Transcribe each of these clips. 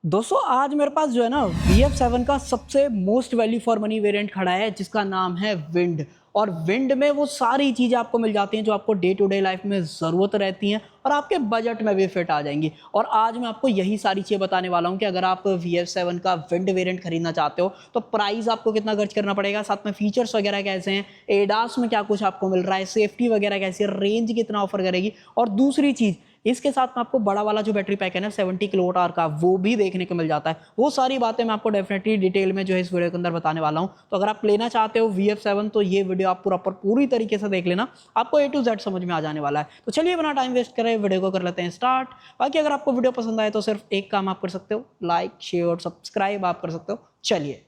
दोस्तों आज मेरे पास जो है ना VF7 का सबसे most value for money variant खड़ा है जिसका नाम है विंड। और विंड में वो सारी चीज़ें आपको मिल जाती हैं जो आपको डे टू डे लाइफ में ज़रूरत रहती हैं और आपके बजट में भी फिट आ जाएंगी। और आज मैं आपको यही सारी चीज़ें बताने वाला हूं कि अगर आप VF7 का विंड वेरिएंट खरीदना चाहते हो तो प्राइस आपको कितना खर्च करना पड़ेगा, साथ में फीचर्स वगैरह कैसे हैं, एडास में क्या कुछ आपको मिल रहा है, सेफ्टी वगैरह कैसी है, रेंज कितना ऑफर करेगी। और दूसरी चीज़ इसके साथ में आपको बड़ा वाला जो बैटरी पैक है ना 70 किलोवाट आवर का, वो भी देखने को मिल जाता है। वो सारी बातें मैं आपको डेफिनेटली डिटेल में जो है इस वीडियो के अंदर बताने वाला हूं। तो अगर आप लेना चाहते हो VF7 तो ये वीडियो आप पूरी तरीके से देख लेना, आपको A to Z समझ में आ जाने वाला है। तो चलिए बिना टाइम वेस्ट करें वीडियो को कर लेते हैं स्टार्ट। बाकी अगर आपको वीडियो पसंद आए तो सिर्फ एक काम आप कर सकते हो, लाइक शेयर सब्सक्राइब आप कर सकते हो। चलिए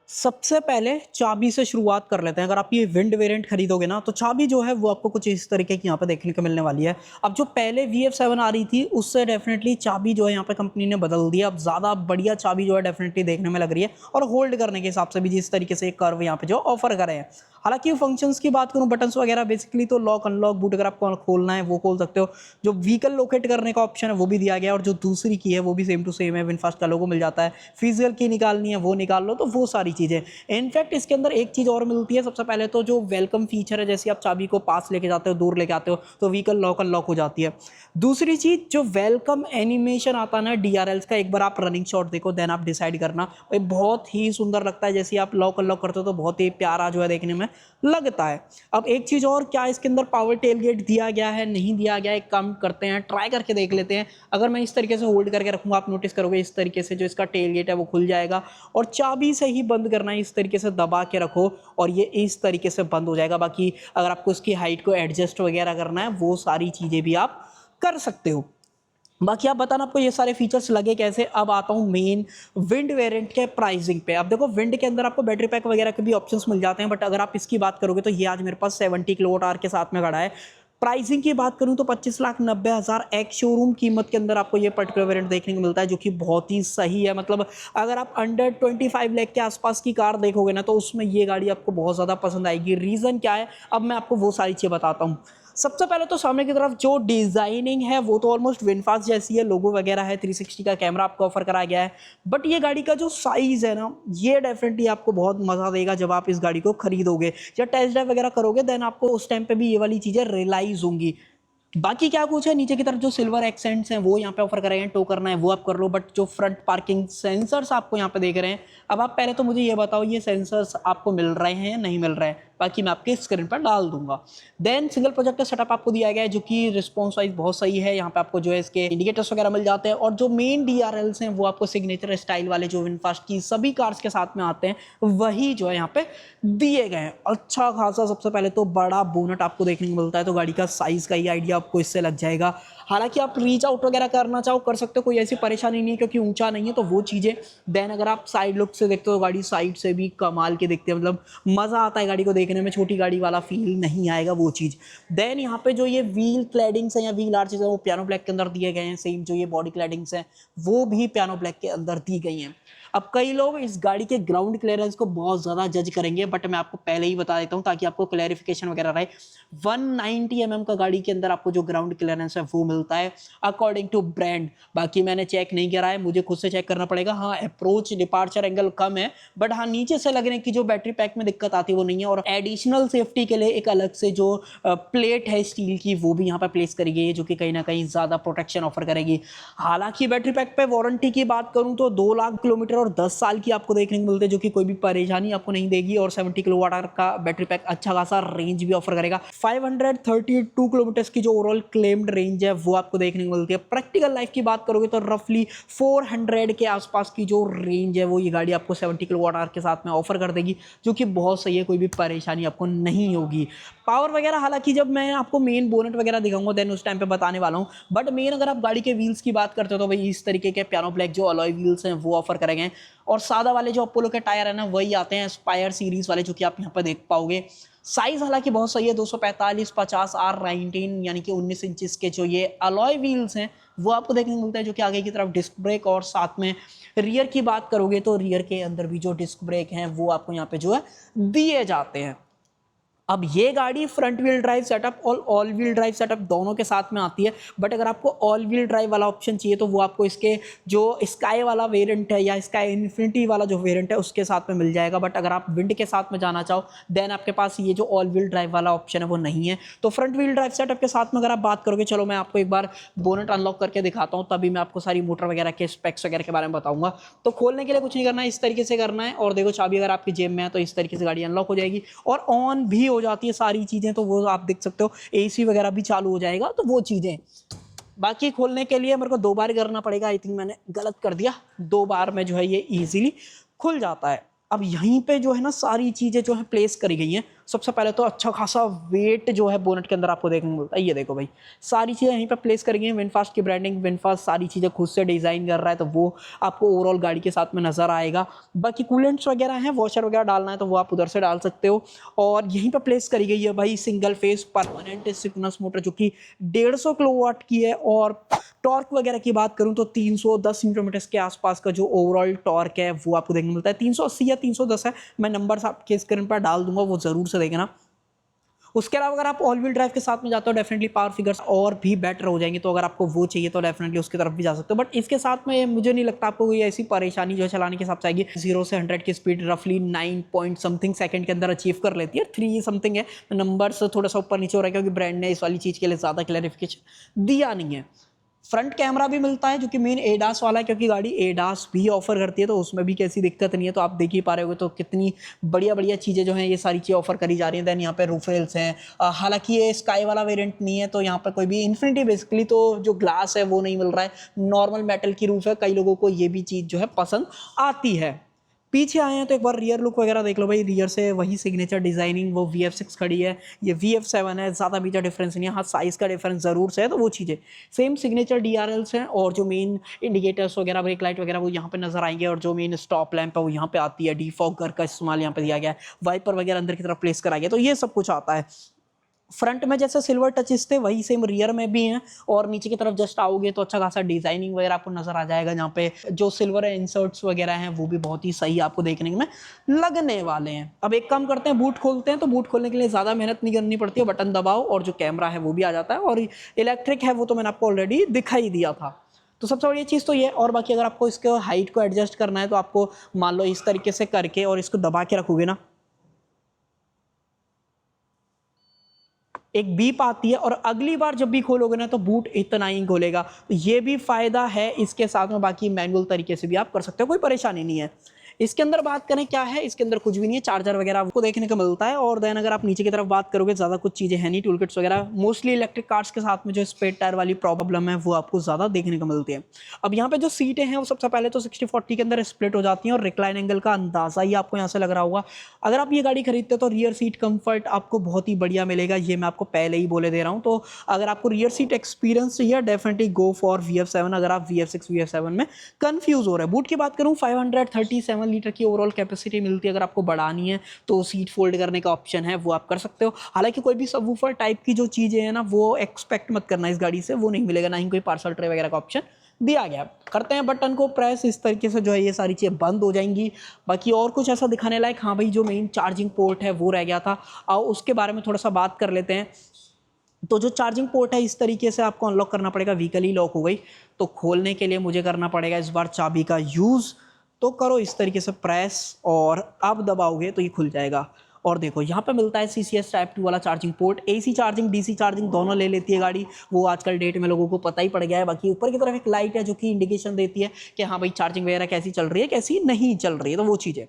सबसे पहले चाबी से शुरुआत कर लेते हैं। अगर आप ये विंड वेरिएंट खरीदोगे ना तो चाबी जो है वो आपको कुछ इस तरीके की यहाँ पे देखने को मिलने वाली है। अब जो पहले VF7 आ रही थी उससे डेफिनेटली चाबी जो है यहाँ पे कंपनी ने बदल दी है। अब ज़्यादा बढ़िया चाबी जो है डेफिनेटली देखने में लग रही है और होल्ड करने के हिसाब से भी जिस तरीके से कर्व यहाँ पे जो ऑफर करे हैं। हालांकि फंक्शंस की बात करूँ, बटन्स वगैरह बेसिकली तो लॉक अनलॉक बूट अगर आपको खोलना है वो खोल सकते हो। जो व्हीकल लोकेट करने का ऑप्शन है वो भी दिया गया है और जो दूसरी की है वो भी सेम टू सेम है, विनफास्ट का लोगो मिल जाता है। फिजिकल की निकालनी है वो निकाल लो, तो वो सारी चीज़ें। इनफैक्ट इसके अंदर एक चीज़ और मिलती है। सबसे पहले तो जो वेलकम फीचर है, जैसे आप चाबी को पास लेके जाते हो, दूर लेके आते हो तो व्हीकल लॉक अनलॉक हो जाती है। दूसरी चीज़ जो वेलकम एनिमेशन आता है ना DRLs का, एक बार आप रनिंग शॉट देखो देन आप डिसाइड करना, भाई बहुत ही सुंदर लगता है। जैसे आप लॉक अनलॉक करते हो तो बहुत ही प्यारा जो है देखने में लगता है। अब एक चीज़ और, क्या इसके अंदर पावर टेल गेट दिया गया है, नहीं दिया गया है, एक काम करते हैं ट्राई करके देख लेते हैं। अगर मैं इस तरीके से होल्ड करके रखूँगा आप नोटिस करोगे इस तरीके से जो इसका टेल गेट है वो खुल जाएगा और चाबी से ही बंद करना है। इस तरीके से दबा के रखो और ये इस तरीके से बंद हो जाएगा। बाकी अगर आपको इसकी हाइट को एडजस्ट वगैरह करना है वो सारी चीज़ें भी आप कर सकते हो। बाकी आप बताना आपको ये सारे फीचर्स लगे कैसे। अब आता हूँ मेन विंड वेरिएंट के प्राइसिंग पे। अब देखो विंड के अंदर आपको बैटरी पैक वगैरह के भी ऑप्शंस मिल जाते हैं, बट अगर आप इसकी बात करोगे तो ये आज मेरे पास 70 किलोवाट आवर के साथ में खड़ा है। प्राइसिंग की बात करूं तो 25,90,000 एक शोरूम कीमत के अंदर आपको ये पर्टिकुलर वेरिएंट देखने को मिलता है, जो कि बहुत ही सही है। मतलब अगर आप अंडर 25 लाख के आसपास की कार देखोगे ना तो उसमें ये गाड़ी आपको बहुत ज़्यादा पसंद आएगी। रीज़न क्या है अब मैं आपको वो सारी चीज़ें बताता हूँ। सबसे पहले तो सामने की तरफ जो डिजाइनिंग है वो तो ऑलमोस्ट विनफास्ट जैसी है, लोगो वगैरह है, 360 का कैमरा आपको ऑफर कराया गया है। बट ये गाड़ी का जो साइज है ना ये डेफिनेटली आपको बहुत मजा देगा जब आप इस गाड़ी को खरीदोगे या टेस्ट ड्राइव वगैरह करोगे, देन आपको उस टाइम पे भी ये वाली चीजें रियलाइज होंगी। बाकी क्या कुछ है, नीचे की तरफ जो सिल्वर एक्सेंट्स हैं वो यहाँ पे ऑफर कराए हैं, टो करना है वो आप कर लो। बट जो फ्रंट पार्किंग सेंसर्स आपको यहाँ पे देख रहे हैं, अब आप पहले तो मुझे ये बताओ ये सेंसर्स आपको मिल रहे हैं या नहीं मिल रहे हैं, बाकी मैं आपके स्क्रीन पर डाल दूंगा। देन सिंगल प्रोजेक्टर सेटअप आपको दिया गया है जो कि रिस्पॉन्स वाइज बहुत सही है। यहाँ पे आपको जो है इसके इंडिकेटर्स वगैरह मिल जाते हैं और जो मेन DRLs हैं वो आपको सिग्नेचर स्टाइल वाले जो विनफास्ट की सभी कार्स के साथ में आते हैं वही जो है यहाँ पे दिए गए हैं। अच्छा खासा सबसे पहले तो बड़ा बोनट आपको देखने को मिलता है, तो गाड़ी का साइज का ही आइडिया आपको इससे लग जाएगा। हालांकि आप रीच आउट वगैरह करना चाहो कर सकते हो, कोई ऐसी परेशानी नहीं है क्योंकि ऊंचा नहीं है तो वो चीज़ें। देन अगर आप साइड लुक से देखते हो गाड़ी साइड से भी कमाल के दिखती है, मतलब मज़ा आता है गाड़ी को देखने में, छोटी गाड़ी वाला फील नहीं आएगा वो चीज़। देन यहाँ पे जो ये व्हील क्लैडिंग्स हैं या व्हील आर्चेज हैं वो पियानो ब्लैक के अंदर दिए गए हैं। सेम जो ये बॉडी क्लैडिंग्स हैं वो भी पियानो ब्लैक के अंदर दी गई हैं। अब कई लोग इस गाड़ी के ग्राउंड क्लियरेंस को बहुत ज़्यादा जज करेंगे, बट मैं आपको पहले ही बता देता हूँ ताकि आपको क्लैरिफिकेशन वगैरह रहे। 190 mm का गाड़ी के अंदर आपको जो ग्राउंड क्लियरेंस है वो मिलता है अकॉर्डिंग टू ब्रांड। बाकी मैंने चेक नहीं करा है, मुझे खुद से चेक करना पड़ेगा। हाँ अप्रोच डिपार्चर एंगल कम है, बट हाँ नीचे से लगने की जो बैटरी पैक में दिक्कत आती है वो नहीं है। और एडिशनल सेफ्टी के लिए एक अलग से जो प्लेट है स्टील की वो भी यहाँ पर प्लेस करी गई है, जो कि कहीं ना कहीं ज़्यादा प्रोटेक्शन ऑफर करेगी। हालांकि बैटरी पैक पे वारंटी की बात करूँ तो 2 लाख किलोमीटर और 10 साल की आपको देखने को मिलते हैं, जो कि कोई भी परेशानी आपको नहीं देगी। और 70 किलोवाट आवर का बैटरी पैक अच्छा खासा रेंज भी ऑफर करेगा। 532 किलोमीटर की जो ओवरऑल क्लेम्ड रेंज है वो आपको देखने को मिलती है। प्रैक्टिकल लाइफ की बात करोगे तो रफली 400 के आसपास की जो रेंज है वो ये गाड़ी आपको 70 किलोवाट आवर के साथ में ऑफर कर देगी, जो कि बहुत सही है, कोई भी परेशानी आपको नहीं होगी। पावर वगैरह हालांकि जब मैं आपको मेन बोनेट वगैरह दिखाऊंगा देन उस टाइम पे बताने वाला हूँ। बट मेन अगर आप गाड़ी के व्हील्स की बात करते हो तो भाई इस तरीके के पियानो ब्लैक जो अलॉय व्हील्स हैं वो ऑफर करेंगे। और सादा वाले जो अपोलो के टायर है ना वही आते हैं एस्पायर सीरीज वाले, जो कि आप यहाँ पर देख पाओगे। साइज हालांकि बहुत सही है, 245/50 R19 यानी कि 19 इंचेस के जो ये अलॉय व्हील्स हैं वो आपको देखने को मिलता है, जो कि आगे की तरफ डिस्क ब्रेक। और साथ में रियर की बात करोगे तो रियर के अंदर भी जो डिस्क ब्रेक हैं वो आपको यहाँ पे जो है दिए जाते हैं। अब ये गाड़ी फ्रंट व्हील ड्राइव सेटअप और ऑल व्हील ड्राइव सेटअप दोनों के साथ में आती है, बट अगर आपको ऑल व्हील ड्राइव वाला ऑप्शन चाहिए तो वो आपको इसके जो स्काई वाला वेरिएंट है या स्काई इन्फिनिटी वाला जो वेरिएंट है उसके साथ में मिल जाएगा। बट अगर आप विंड के साथ में जाना चाहो देन आपके पास ये जो ऑल व्हील ड्राइव वाला ऑप्शन है वो नहीं है। तो फ्रंट व्हील ड्राइव सेटअप के साथ में अगर आप बात करोगे, चलो मैं आपको एक बार बोनेट अनलॉक करके दिखाता हूँ, तभी मैं आपको सारी मोटर वगैरह के स्पेक्स वगैरह के बारे में बताऊंगा। तो खोलने के लिए कुछ नहीं करना है, इस तरीके से करना है और देखो चाबी अगर आपकी जेब में है तो इस तरीके से गाड़ी अनलॉक हो जाएगी और ऑन भी हो जाती है सारी चीज़ें। तो वो आप देख सकते हो एसी वगैरह भी चालू हो जाएगा, तो वो चीज़ें। बाकी खोलने के लिए मेरे को 2 बार करना पड़ेगा, आई थिंक मैंने गलत कर दिया, 2 बार में जो है ये इजीली खुल जाता है। अब यहीं पे जो है ना सारी चीज़ें जो है प्लेस करी गई हैं। सबसे पहले तो अच्छा खासा वेट जो है बोनेट के अंदर आपको देखने को मिलता है। ये देखो भाई सारी चीज़ें यहीं पे प्लेस करी गई हैं। विनफास्ट की ब्रांडिंग, विनफास्ट सारी चीज़ें खुद से डिज़ाइन कर रहा है, तो वो आपको ओवरऑल गाड़ी के साथ में नज़र आएगा। बाकी कूलेंट्स वगैरह हैं, वॉशर वगैरह डालना है तो वो आप उधर से डाल सकते हो। और यहीं पर प्लेस करी गई है भाई single phase permanent synchronous motor जो कि 150 किलोवाट की है। और टॉर्क वगैरह की बात करूं तो 310 न्यूटन के आसपास का जो ओवरऑल टॉर्क है वो आपको देखने को मिलता है। 380 या 310 है, मैं नंबर्स आपके स्क्रीन पर डाल दूंगा, वो जरूर से देखना। उसके अलावा अगर आप ऑल व्हील ड्राइव के साथ में जाते हो डेफिनेटली पावर फिगर्स और भी बेटर हो जाएंगे, तो अगर आपको वो चाहिए तो डेफिनेटली उसकी तरफ भी जा सकते हो। बट इसके साथ में मुझे नहीं लगता आपको कोई ऐसी परेशानी जो है चलाने के हिसाब से आएगी। 0 से 100 की स्पीड रफली 9 पॉइंट समथिंग सेकंड के अंदर अचीव कर लेती है। 3 समथिंग है, नंबर्स थोड़ा सा ऊपर नीचे हो रहा है क्योंकि ब्रांड ने इस वाली चीज़ के लिए ज़्यादा क्लैरिफिकेशन दिया नहीं है। फ्रंट कैमरा भी मिलता है जो कि मेन एडास वाला है, क्योंकि गाड़ी एडास भी ऑफर करती है, तो उसमें भी कैसी दिक्कत नहीं है। तो आप देख ही पा रहे होगे तो कितनी बढ़िया बढ़िया चीज़ें जो हैं ये सारी चीज़ें ऑफर करी जा रही हैं। देन यहाँ पे रूफ रेल्स हैं, हालांकि ये स्काई वाला वेरिएंट नहीं है, तो यहाँ पर कोई भी इन्फिनिटी बेसिकली तो जो ग्लास है वो नहीं मिल रहा है, नॉर्मल मेटल की रूफ है। कई लोगों को ये भी चीज़ जो है पसंद आती है। पीछे आए हैं तो एक बार रियर लुक वगैरह देख लो भाई। रियर से वही सिग्नेचर डिजाइनिंग, वो VF6 खड़ी है, ये VF7 है, ज़्यादा बीजा डिफरेंस नहीं है। हाँ साइज़ का डिफरेंस ज़रूर से है, तो वो चीज़ें सेम सिग्नेचर DRLs हैं। और जो मेन इंडिकेटर्स वगैरह, ब्रेक लाइट वगैरह वो यहाँ पे नजर आएंगे। और जो मेन स्टॉप लैंप है वो यहाँ पे आती है। डिफॉगर का इस्तेमाल यहाँ पे दिया गया है, वाइपर वगैरह अंदर की तरफ प्लेस करा गया, तो ये सब कुछ आता है। फ्रंट में जैसे सिल्वर टचेस थे वही सेम रियर में भी हैं। और नीचे की तरफ जस्ट आओगे तो अच्छा खासा डिजाइनिंग वगैरह आपको नजर आ जाएगा, जहाँ पे जो सिल्वर इंसर्ट्स वगैरह हैं वो भी बहुत ही सही आपको देखने में लगने वाले हैं। अब एक काम करते हैं, बूट खोलते हैं। तो बूट खोलने के लिए ज़्यादा मेहनत नहीं करनी पड़ती है, बटन दबाओ और जो कैमरा है वो भी आ जाता है। और इलेक्ट्रिक है वो तो मैंने आपको ऑलरेडी दिखाई दिया था। तो सबसे बड़ी चीज़ तो ये। और बाकी अगर आपको इसके हाइट को एडजस्ट करना है तो आपको मान लो इस तरीके से करके और इसको दबा के रखोगे ना, एक बीप आती है और अगली बार जब भी खोलोगे ना तो बूट इतना ही खोलेगा। तो ये भी फायदा है इसके साथ में। बाकी मैनुअल तरीके से भी आप कर सकते हो, कोई परेशानी नहीं है। इसके अंदर बात करें क्या है, इसके अंदर कुछ भी नहीं है, चार्जर वगैरह आपको देखने को मिलता है। और देन अगर आप नीचे की तरफ बात करोगे ज़्यादा कुछ चीज़ें हैं नहीं, टूल किट्स वगैरह। मोस्टली इलेक्ट्रिक कार्स के साथ में जो स्पेयर टायर वाली प्रॉब्लम है वो आपको ज़्यादा देखने को मिलती है। अब यहाँ पे जो सीटें हैं वो सबसे पहले तो 60-40 के अंदर स्प्लिट हो जाती हैं और रिक्लाइन एंगल का अंदाज़ा ही आपको यहाँ से लग रहा होगा। अगर आप ये गाड़ी खरीदते हो तो रियर सीट कंफर्ट आपको बहुत ही बढ़िया मिलेगा, ये मैं आपको पहले ही बोले दे रहा हूँ। तो अगर आपको रियर सीट एक्सपीरियंस चाहिए डेफिनेटली गो फॉर VF7। अगर आप VF6 VF7 में कन्फ्यूज हो रहे हैं। बूट की बात करूँ 537 लीटर की ओवरऑल कैपेसिटी मिलती है। अगर आपको बढ़ानी है तो सीट फोल्ड करने का ऑप्शन है, वो आप कर सकते हो। हालांकि कोई भी सबवूफर टाइप की जो चीज़ें हैं ना वो एक्सपेक्ट मत करना इस गाड़ी से, वो नहीं मिलेगा। ना ही कोई पार्सल ट्रे वगैरह का ऑप्शन दिया गया। करते हैं बटन को प्रेस, इस तरीके से जो है ये सारी चीज़ें बंद हो जाएंगी। बाकी और कुछ ऐसा दिखाने लायक, हाँ भाई जो मेन चार्जिंग पोर्ट है वो रह गया था, और उसके बारे में थोड़ा सा बात कर लेते हैं। तो जो चार्जिंग पोर्ट है इस तरीके से आपको अनलॉक करना पड़ेगा। व्हीकल ही लॉक हो गई तो खोलने के लिए मुझे करना पड़ेगा इस बार चाबी का यूज़। तो करो इस तरीके से प्रेस और अब दबाओगे तो ये खुल जाएगा। और देखो यहाँ पे मिलता है CCS टाइप 2 वाला charging port. AC charging DC charging दोनों ले लेती है गाड़ी, वो आजकल डेट में लोगों को पता ही पड़ गया है। बाकी ऊपर की तरफ एक लाइट है जो कि इंडिकेशन देती है कि हाँ भाई चार्जिंग वगैरह कैसी चल रही है कैसी नहीं चल रही है, तो वो चीज़ें।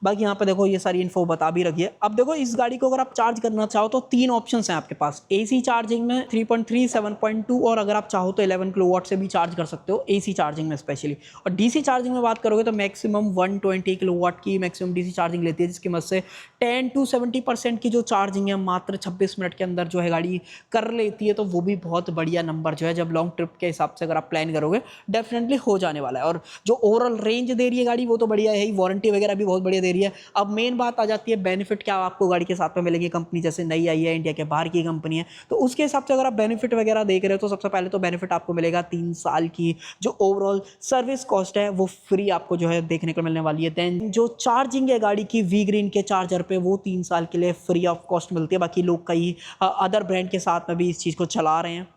बाकी यहाँ पे देखो ये सारी इन्फो बता भी रखी है। अब देखो इस गाड़ी को अगर आप चार्ज करना चाहो तो 3 ऑप्शंस हैं आपके पास। AC चार्जिंग में 3.3, 7.2 और अगर आप चाहो तो 11 किलोवाट से भी चार्ज कर सकते हो AC चार्जिंग में स्पेशली। और DC चार्जिंग में बात करोगे तो मैक्सिमम 120 किलोवाट की मैक्सिमम DC चार्जिंग लेती है, जिसकी मदद से 10 to 70% की जो चार्जिंग है मात्र 26 मिनट के अंदर जो है गाड़ी कर लेती है। तो वो भी बहुत बढ़िया नंबर जो है जब लॉन्ग ट्रिप के हिसाब से अगर आप प्लान करोगे डेफिनेटली हो जाने वाला है। और जो ओवरऑल रेंज दे रही है गाड़ी वो तो बढ़िया है ही, वारंटी वगैरह भी बहुत बढ़िया दे दे रही है। अब मेन बात आ जाती है बेनिफिट क्या आपको गाड़ी के साथ में मिलेंगे। कंपनी जैसे नई आई है, इंडिया के बाहर की कंपनी है, तो उसके हिसाब से अगर आप बेनिफिट वगैरह देख रहे हो तो सबसे पहले तो बेनिफिट आपको मिलेगा 3 साल की जो ओवरऑल सर्विस कॉस्ट है वो फ्री आपको जो है देखने को मिलने वाली है। देन जो चार्जिंग है गाड़ी की वी ग्रीन के चार्जर पे वो 3 साल के लिए फ्री ऑफ कॉस्ट मिलती है। बाकी लोग कई अदर ब्रांड के साथ में भी इस चीज़ को चला रहे हैं।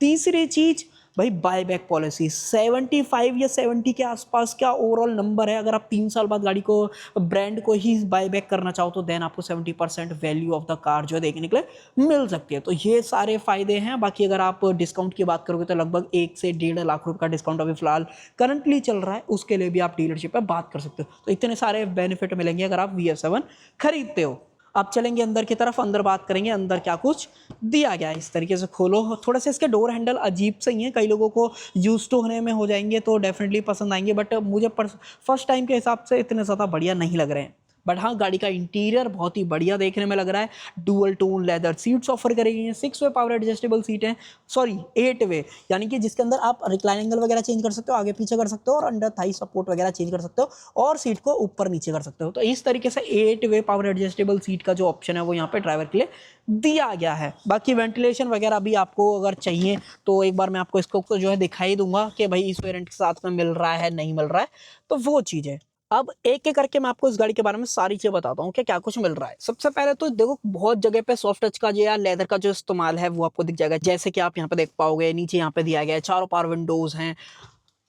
तीसरी चीज़ भाई बायबैक पॉलिसी 75 या 70 के आसपास का ओवरऑल नंबर है। अगर आप 3 साल बाद गाड़ी को ब्रांड को ही बायबैक करना चाहो तो देन आपको 70% वैल्यू ऑफ द कार जो है देखने के लिए मिल सकती है। तो ये सारे फायदे हैं। बाकी अगर आप डिस्काउंट की बात करोगे तो लगभग 1 से 1.5 लाख रुपए का डिस्काउंट अभी फिलहाल करंटली चल रहा है, उसके लिए भी आप डीलरशिप पर बात कर सकते हो। तो इतने सारे बेनिफिट मिलेंगे अगर आप VF7 खरीदते हो। अब चलेंगे अंदर की तरफ, अंदर बात करेंगे अंदर क्या कुछ दिया गया है। इस तरीके से खोलो, थोड़ा सा इसके डोर हैंडल अजीब से ही है, कई लोगों को यूज टू होने में हो जाएंगे तो डेफिनेटली पसंद आएंगे, बट मुझे फर्स्ट टाइम के हिसाब से इतने ज़्यादा बढ़िया नहीं लग रहे हैं। बट हाँ, गाड़ी का इंटीरियर बहुत ही बढ़िया देखने में लग रहा है। Dual tone leather seats offer करेगी हैं, 6 वे पावर एडजस्टेबल सीट है, सॉरी 8 वे, यानी कि जिसके अंदर आप रिक्लाइन एंगल वगैरह चेंज कर सकते हो, आगे पीछे कर सकते हो और अंडर थाई सपोर्ट वगैरह चेंज कर सकते हो और सीट को ऊपर नीचे कर सकते हो। तो इस तरीके से 8 वे पावर एडजस्टेबल सीट का जो ऑप्शन है वो यहाँ पे ड्राइवर के लिए दिया गया है। बाकी वेंटिलेशन वगैरह भी आपको अगर चाहिए तो एक बार मैं आपको इसको जो है दिखाई दूंगा कि भाई इस वेरिएंट के साथ में मिल रहा है नहीं मिल रहा है, तो वो चीज़ है। अब एक एक करके मैं आपको इस गाड़ी के बारे में सारी चीजें बताता हूँ कि क्या कुछ मिल रहा है। सबसे पहले तो देखो, बहुत जगह पे सॉफ्ट टच का जो या लेदर का जो इस्तेमाल है वो आपको दिख जाएगा, जैसे कि आप यहाँ पे देख पाओगे। नीचे यहाँ पे दिया गया है चारों पावर विंडोज हैं,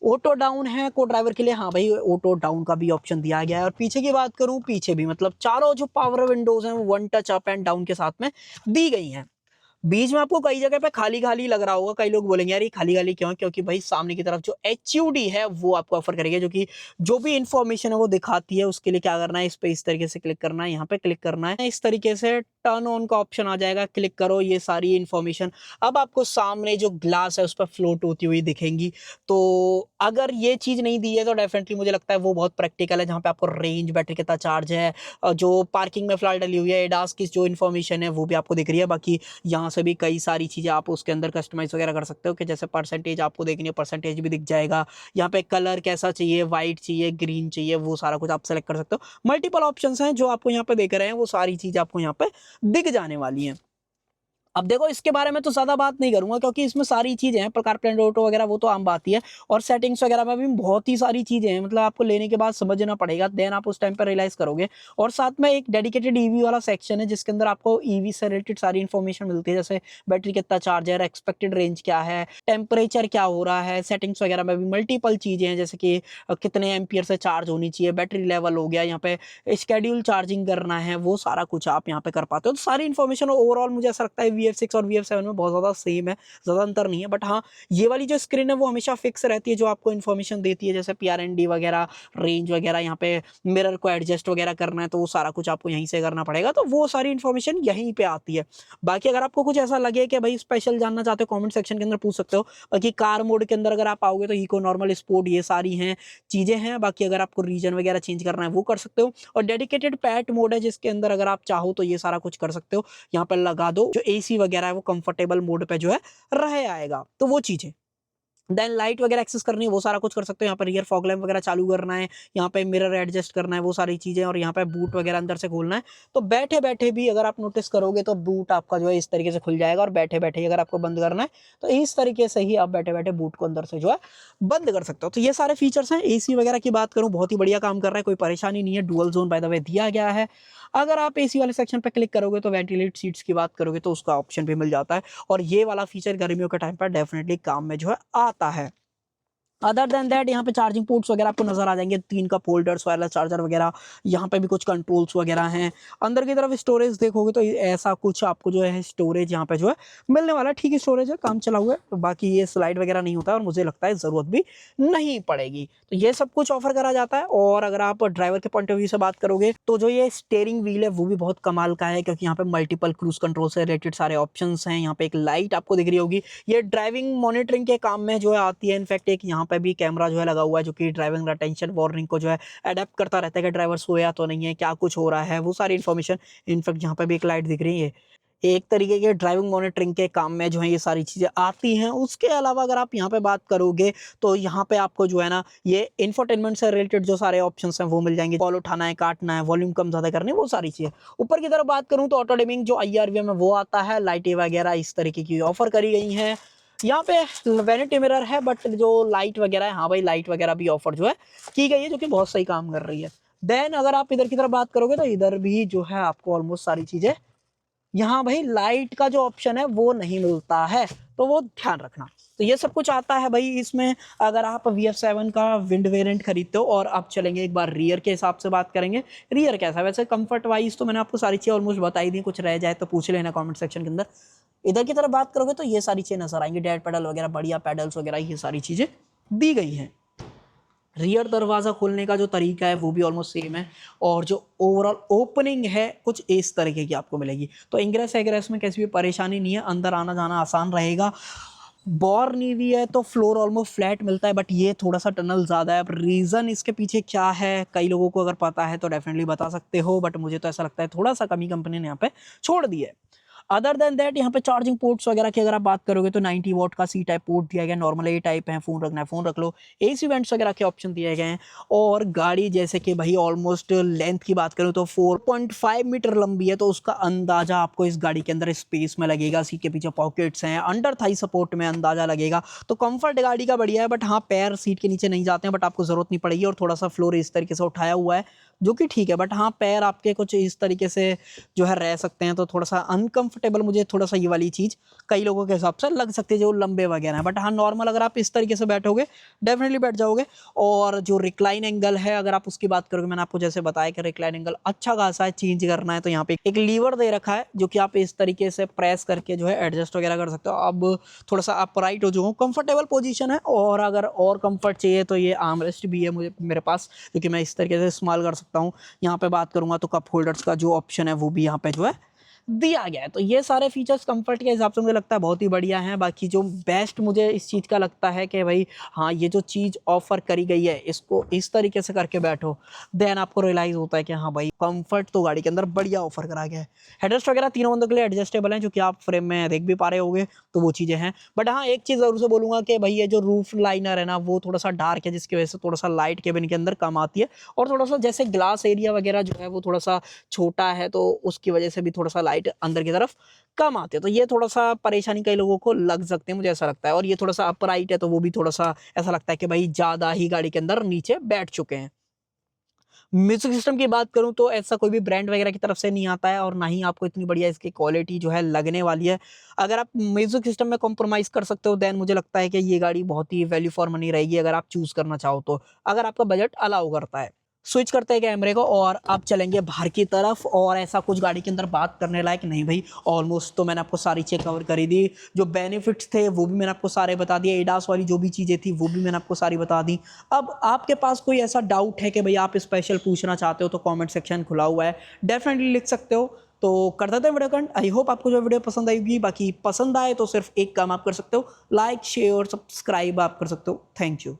ऑटो डाउन है को ड्राइवर के लिए, हाँ भाई ऑटो डाउन का भी ऑप्शन दिया गया है। और पीछे की बात करूँ, पीछे भी मतलब चारों जो पावर विंडोज हैं वो 1 टच अप एंड डाउन के साथ में दी गई हैं। बीच में आपको कई जगह पे खाली खाली लग रहा होगा, कई लोग बोलेंगे यार ये खाली खाली क्यों, क्योंकि भाई सामने की तरफ जो HUD है वो आपको ऑफर करेगी, जो कि जो भी इंफॉर्मेशन है वो दिखाती है। उसके लिए क्या करना है, इस पे इस तरीके से क्लिक करना है, यहाँ पे क्लिक करना है, इस तरीके से टर्न ऑन का ऑप्शन आ जाएगा, क्लिक करो, ये सारी इंफॉर्मेशन अब आपको सामने जो ग्लास है उस पर फ्लोट होती हुई दिखेंगी। तो अगर ये चीज नहीं दी है तो डेफिनेटली मुझे लगता है वो बहुत प्रैक्टिकल है, जहाँ पे आपको रेंज, बैटरी कितना चार्ज है, जो पार्किंग में फिलहाल डली हुई है, एडास की जो इन्फॉर्मेशन है वो भी आपको दिख रही है। बाकी यहाँ से भी कई सारी चीज़ें आप उसके अंदर कस्टमाइज वगैरह कर सकते हो, कि जैसे परसेंटेज आपको देखनी है, परसेंटेज भी दिख जाएगा। यहाँ पे कलर कैसा चाहिए, वाइट चाहिए, ग्रीन चाहिए, वो सारा कुछ आप सेलेक्ट कर सकते हो। मल्टीपल ऑप्शंस हैं जो आपको यहाँ पे देख रहे हैं, वो सारी चीज़ आपको यहाँ पे दिख जाने वाली हैं। अब देखो, इसके बारे में तो ज्यादा बात नहीं करूंगा क्योंकि इसमें सारी चीजें हैं, प्रकार प्लेन ऑटो वगैरह वो तो आम बात ही है, और सेटिंग्स वगैरह में भी बहुत ही सारी चीजें हैं, मतलब आपको लेने के बाद समझना पड़ेगा, देन आप उस टाइम पर रियलाइज करोगे। और साथ में एक डेडिकेटेड ईवी वाला सेक्शन है जिसके अंदर आपको ईवी से रिलेटेड सारी इन्फॉर्मेशन मिलती है, जैसे बैटरी कितना चार्ज है, एक्सपेक्टेड रेंज क्या है, टेम्परेचर क्या हो रहा है। सेटिंग्स वगैरह में भी मल्टीपल चीजें हैं, जैसे कि कितने एम्पियर से चार्ज होनी चाहिए, बैटरी लेवल हो गया, यहाँ पे स्केड्यूल चार्जिंग करना है, वो सारा कुछ आप यहाँ पे कर पाते हो। तो सारी इन्फॉर्मेशन ओवरऑल मुझे ऐसा लगता है VF6 और VF7 में बहुत ज़्यादा सेम है, ज़्यादा अंतर नहीं है। बट हाँ, ये वाली जो स्क्रीन है वो हमेशा फिक्स रहती है, जो आपको इन्फॉर्मेशन देती है, जैसे PRND वगैरह, रेंज वगैरह, यहाँ पे मिरर को एडजस्ट वगैरह करना है तो वो सारा कुछ आपको यहीं से करना पड़ेगा, तो वो सारी इन्फॉर्मेशन यहीं पे आती है। बाकी अगर आपको कुछ ऐसा लगे कि भाई स्पेशल जानना चाहते हो, कमेंट सेक्शन के अंदर पूछ सकते हो। बाकी कार मोड के अंदर अगर आप आओगे तो इको, नॉर्मल, स्पोर्ट, ये सारी हैं चीज़ें हैं। बाकी अगर आपको रीजन वगैरह चेंज करना है वो कर सकते हो, और डेडिकेटेड पैट मोड है जिसके अंदर अगर आप चाहो तो ये सारा कुछ कर सकते हो। यहाँ पर लगा दो, जो AC वगैरह है वो कंफर्टेबल मोड पे जो है रह आएगा, तो वो चीज़ है। देन लाइट वगैरह एक्सेस करनी है वो सारा कुछ कर सकते हो। यहाँ पर रियर फॉग लैंप वगैरह चालू करना है, यहाँ पे मिरर एडजस्ट करना है, वो सारी चीज़ें, और यहाँ पे बूट वगैरह अंदर से खोलना है। तो बैठे बैठे भी अगर आप नोटिस करोगे तो बूट आपका जो है इस तरीके से खुल जाएगा, और बैठे बैठे ही अगर आपको बंद करना है तो इस तरीके से ही आप बैठे बैठे बूट को अंदर से जो है बंद कर सकते हो। तो ये सारे फीचर्स हैं। AC वगैरह की बात करूँ, बहुत ही बढ़िया काम कर रहा है, कोई परेशानी नहीं है। Dual zone by the way दिया गया है। अगर आप AC वाले सेक्शन पे क्लिक करोगे तो वेंटिलेट सीट्स की बात करोगे तो उसका ऑप्शन भी मिल जाता है, और ये वाला फीचर गर्मियों के टाइम पर डेफिनेटली काम में जो है आता है। अदर देन दैट यहाँ पे चार्जिंग पोर्ट्स वगैरह आपको नजर आ जाएंगे, 3 कप होल्डर्स, वायरलेस चार्जर वगैरह। यहाँ पे भी कुछ कंट्रोल्स वगैरह हैं। अंदर की तरफ स्टोरेज देखोगे तो ऐसा कुछ आपको जो है स्टोरेज यहाँ पे जो है मिलने वाला है। ठीक है, स्टोरेज है, काम चला हुआ है। बाकी ये स्लाइड वगैरह नहीं होता है, और मुझे लगता है ज़रूरत भी नहीं पड़ेगी। तो ये सब कुछ ऑफर करा जाता है। और अगर आप ड्राइवर के पॉइंट ऑफ व्यू से बात करोगे तो जो ये स्टेयरिंग व्हील है वो भी बहुत कमाल का है, क्योंकि यहाँ पे मल्टीपल क्रूज कंट्रोल से रिलेटेड सारे ऑप्शन हैं। यहाँ पे एक लाइट आपको दिख रही होगी, ये ड्राइविंग मॉनिटरिंग के काम में जो है आती है। इनफैक्ट एक यहाँ पे भी कैमरा जो है लगा हुआ है, जो कि ड्राइविंग अटेंशन वार्निंग को जो है अडेप्ट करता रहता है कि ड्राइवर सोया तो नहीं है, क्या कुछ हो रहा है, वो सारी इन्फॉर्मेशन। इनफैक्ट यहाँ पे भी एक लाइट दिख रही है, एक तरीके के ड्राइविंग मॉनिटरिंग के काम में जो है ये सारी चीज़ें आती हैं। उसके अलावा अगर आप यहाँ पे बात करोगे तो यहाँ पे आपको जो है ना ये इंफोटेनमेंट से रिलेटेड जो सारे ऑप्शंस हैं वो मिल जाएंगे। कॉल उठाना है, काटना है, वॉल्यूम कम ज़्यादा करने, वो सारी चीज़ें। ऊपर की तरफ बात करूँ तो ऑटो डिमिंग जो IRVM है वो आता है। लाइटें वगैरह इस तरीके की ऑफर करी गई हैं। यहाँ पे वैनिटी मिरर है, बट जो लाइट वगैरह है, हाँ भाई लाइट वगैरह भी ऑफर जो है की गई है, जो कि बहुत सही काम कर रही है। देन अगर आप इधर की तरफ बात करोगे तो इधर भी जो है आपको ऑलमोस्ट सारी चीजें, यहाँ भाई लाइट का जो ऑप्शन है वो नहीं मिलता है, तो वो ध्यान रखना। तो ये सब कुछ आता है भाई इसमें। अगर आप VF7 का विंड वेरिएंट खरीदते हो, और आप चलेंगे एक बार रियर के हिसाब से बात करेंगे। रियर कैसा है वैसे कंफर्ट वाइज तो मैंने आपको सारी चीज़ें ऑलमोस्ट बताई दी, कुछ रह जाए तो पूछ लेना कमेंट सेक्शन के अंदर। इधर की तरफ बात करोगे तो ये सारी चीज़ें नजर आएंगी, डेड पेडल वगैरह, बढ़िया पेडल्स वगैरह, ये सारी चीज़ें दी गई हैं। रियर दरवाज़ा खोलने का जो तरीका है वो भी ऑलमोस्ट सेम है, और जो ओवरऑल ओपनिंग है कुछ इस तरीके की आपको मिलेगी। तो इंग्रेस एग्रेस में कैसी भी परेशानी नहीं है, अंदर आना जाना आसान रहेगा। बोर नीवी है तो फ्लोर ऑलमोस्ट फ्लैट मिलता है, बट ये थोड़ा सा टनल ज़्यादा है। अब रीज़न इसके पीछे क्या है, कई लोगों को अगर पता है तो डेफिनेटली बता सकते हो, बट मुझे तो ऐसा लगता है थोड़ा सा कमी कंपनी ने यहाँ पे छोड़ दी है। अदर देन दैट यहाँ पे चार्जिंग पोर्ट्स वगैरह की अगर आप बात करोगे तो 90 वॉट का C टाइप पोर्ट दिया गया, नॉर्मल A टाइप है, फोन रखना है फोन रख लो, AC वेंट्स वगैरह के ऑप्शन दिए गए हैं। और गाड़ी जैसे कि भाई ऑलमोस्ट लेंथ की बात करूँ तो 4.5 मीटर लंबी है, तो उसका अंदाजा आपको इस गाड़ी के अंदर स्पेस में लगेगा। सीट के पीछे पॉकेट्स हैं, अंडर थाई सपोर्ट में अंदाजा लगेगा। तो कंफर्ट गाड़ी का बढ़िया है, बट हाँ पैर सीट के नीचे नहीं जाते हैं, बट आपको जरूरत नहीं पड़ेगी। और थोड़ा सा फ्लोर इस तरीके से उठाया हुआ है जो कि ठीक है, बट हाँ पैर आपके कुछ इस तरीके से जो है रह सकते हैं, तो थोड़ा सा अनकंफर्टेबल मुझे थोड़ा सा ये वाली चीज़ कई लोगों के हिसाब से लग सकती है जो लंबे वगैरह हैं। बट हाँ नॉर्मल अगर आप इस तरीके से बैठोगे डेफिनेटली बैठ जाओगे। और जो रिक्लाइन एंगल है अगर आप उसकी बात करोगे, मैंने आपको जैसे बताया कि रिक्लाइन एंगल अच्छा खासा है। चेंज करना है तो यहाँ पे एक लीवर दे रखा है जो कि आप इस तरीके से प्रेस करके जो है एडजस्ट वगैरह कर सकते हो। अब थोड़ा सा अपराइट हो जाओ, कंफर्टेबल पोजीशन है। और अगर और कंफर्ट चाहिए तो ये आर्मरेस्ट भी है मेरे पास, क्योंकि मैं इस तरीके से इस्तेमाल कर सकता हूँ। यहाँ पे बात करूंगा तो कप होल्डर्स का जो ऑप्शन है वो भी यहाँ पे जो है दिया गया है। तो ये सारे फीचर्स कंफर्ट के हिसाब से मुझे लगता है बहुत ही बढ़िया हैं। बाकी जो बेस्ट मुझे इस चीज़ का लगता है कि भाई हाँ ये जो चीज़ ऑफर करी गई है इसको इस तरीके से करके बैठो, देन आपको रियलाइज़ होता है कि हाँ भाई कंफर्ट तो गाड़ी के अंदर बढ़िया ऑफर करा गया है। हेडरेस्ट वगैरह तीनों बंदों के लिए एडजस्टेबल हैं, जो कि आप फ्रेम में देख भी पा रहे होगे, तो वो चीज़ें हैं। बट हाँ एक चीज़ ज़रूर से बोलूँगा कि भाई ये जो रूफ लाइनर है ना वो थोड़ा सा डार्क है, जिसकी वजह से थोड़ा सा लाइट केबिन के अंदर कम आती है। और थोड़ा सा जैसे ग्लास एरिया वगैरह जो है वो थोड़ा सा छोटा है, तो उसकी वजह से भी थोड़ा सा लाइट अंदर की तरफ कम आते हैं। तो ये थोड़ा सा परेशानी कई लोगों को लग सकते हैं, मुझे ऐसा लगता है। और ये थोड़ा सा अपराइट है तो वो भी थोड़ा सा ऐसा लगता है कि भाई ज़्यादा ही गाड़ी के अंदर नीचे बैठ चुके हैं। म्यूजिक सिस्टम की बात करूं तो ऐसा कोई भी ब्रांड वगैरह की तरफ से नहीं आता है, और ना ही आपको इतनी बढ़िया इसकी क्वालिटी जो है लगने वाली है। अगर आप म्यूजिक सिस्टम में कॉम्प्रोमाइज़ कर सकते हो देन मुझे लगता है कि ये गाड़ी बहुत ही वैल्यू फॉर मनी रहेगी, अगर आप चूज़ करना चाहो तो, अगर आपका बजट अलाउ करता है। स्विच करते हैं कैमरे को और अब चलेंगे बाहर की तरफ, और ऐसा कुछ गाड़ी के अंदर बात करने लायक नहीं भाई। ऑलमोस्ट तो मैंने आपको सारी चीज़ कवर करी दी, जो बेनिफिट्स थे वो भी मैंने आपको सारे बता दिए, एडास वाली जो भी चीज़ें थी वो भी मैंने आपको सारी बता दी। अब आपके पास कोई ऐसा डाउट है कि भाई आप स्पेशल पूछना चाहते हो तो कमेंट सेक्शन खुला हुआ है, डेफिनेटली लिख सकते हो। तो कर देते हैं वीडियो कंट। आई होप आपको जो वीडियो पसंद आएगी। बाकी पसंद आए तो सिर्फ एक काम आप कर सकते हो, लाइक शेयर सब्सक्राइब आप कर सकते हो। Thank you.